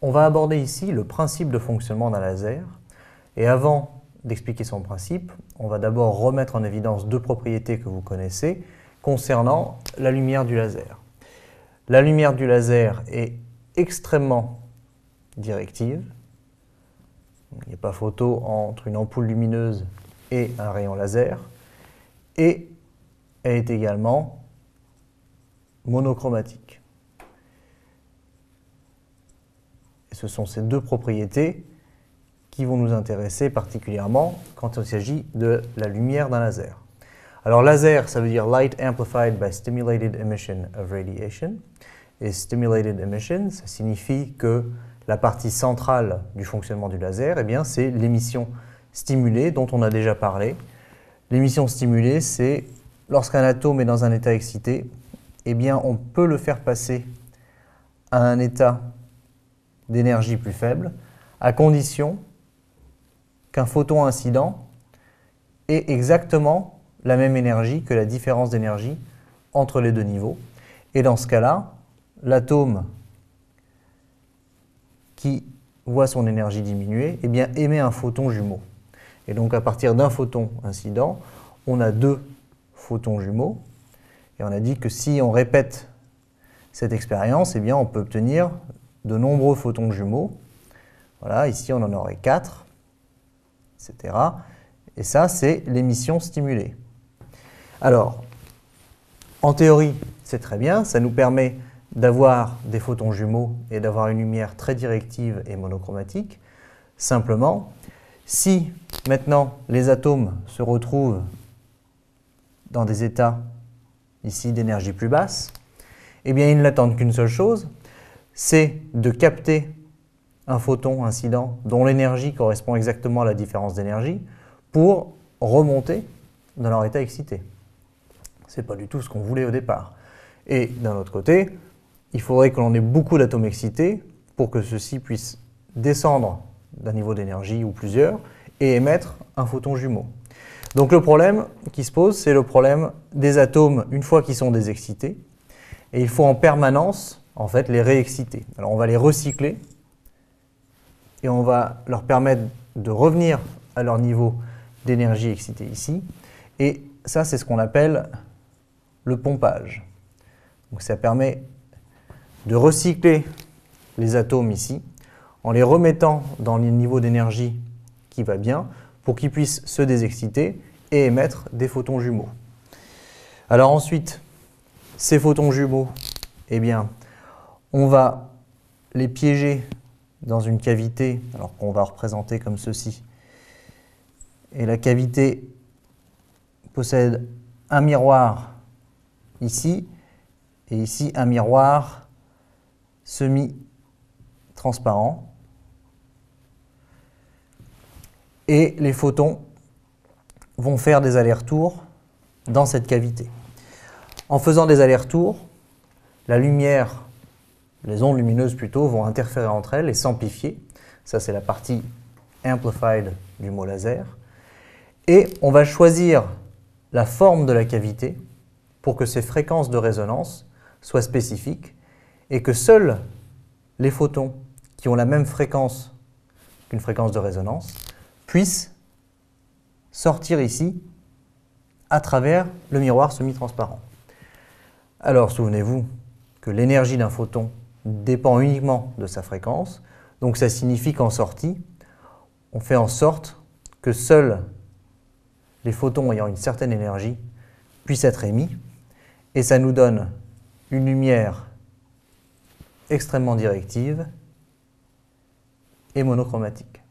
On va aborder ici le principe de fonctionnement d'un laser. Et avant d'expliquer son principe, on va d'abord remettre en évidence deux propriétés que vous connaissez concernant la lumière du laser. La lumière du laser est extrêmement directive. Il n'y a pas photo entre une ampoule lumineuse et un rayon laser. Et elle est également monochromatique. Et ce sont ces deux propriétés qui vont nous intéresser particulièrement quand il s'agit de la lumière d'un laser. Alors laser, ça veut dire Light Amplified by Stimulated Emission of Radiation. Et Stimulated Emission, ça signifie que la partie centrale du fonctionnement du laser, eh bien, c'est l'émission stimulée dont on a déjà parlé. L'émission stimulée, c'est lorsqu'un atome est dans un état excité, eh bien, on peut le faire passer à un état d'énergie plus faible, à condition qu'un photon incident ait exactement la même énergie que la différence d'énergie entre les deux niveaux. Et dans ce cas-là, l'atome qui voit son énergie diminuer, eh bien, émet un photon jumeau. Et donc, à partir d'un photon incident, on a deux photons jumeaux. Et on a dit que si on répète cette expérience, eh bien, on peut obtenir de nombreux photons jumeaux. Voilà, ici, on en aurait 4, etc. Et ça, c'est l'émission stimulée. Alors, en théorie, c'est très bien. Ça nous permet d'avoir des photons jumeaux et d'avoir une lumière très directive et monochromatique. Simplement, si maintenant les atomes se retrouvent dans des états ici d'énergie plus basse, eh bien, ils n'attendent qu'une seule chose, c'est de capter un photon incident dont l'énergie correspond exactement à la différence d'énergie pour remonter dans leur état excité. Ce n'est pas du tout ce qu'on voulait au départ. Et d'un autre côté, il faudrait que l'on ait beaucoup d'atomes excités pour que ceux-ci puissent descendre d'un niveau d'énergie ou plusieurs et émettre un photon jumeau. Donc le problème qui se pose, c'est le problème des atomes une fois qu'ils sont désexcités. Et il faut en permanence en fait, les réexciter. Alors on va les recycler et on va leur permettre de revenir à leur niveau d'énergie excitée ici. Et ça, c'est ce qu'on appelle le pompage. Donc ça permet de recycler les atomes ici en les remettant dans le niveau d'énergie qui va bien pour qu'ils puissent se désexciter et émettre des photons jumeaux. Alors ensuite, ces photons jumeaux, eh bien, on va les piéger dans une cavité, alors qu'on va représenter comme ceci. Et la cavité possède un miroir ici, et ici un miroir semi-transparent. Et les photons vont faire des allers-retours dans cette cavité. En faisant des allers-retours, la lumière, les ondes lumineuses plutôt, vont interférer entre elles et s'amplifier. Ça, c'est la partie amplified du mot laser. Et on va choisir la forme de la cavité pour que ces fréquences de résonance soient spécifiques et que seuls les photons qui ont la même fréquence qu'une fréquence de résonance puissent sortir ici à travers le miroir semi-transparent. Alors, souvenez-vous que l'énergie d'un photon dépend uniquement de sa fréquence. Donc ça signifie qu'en sortie, on fait en sorte que seuls les photons ayant une certaine énergie puissent être émis. Et ça nous donne une lumière extrêmement directive et monochromatique.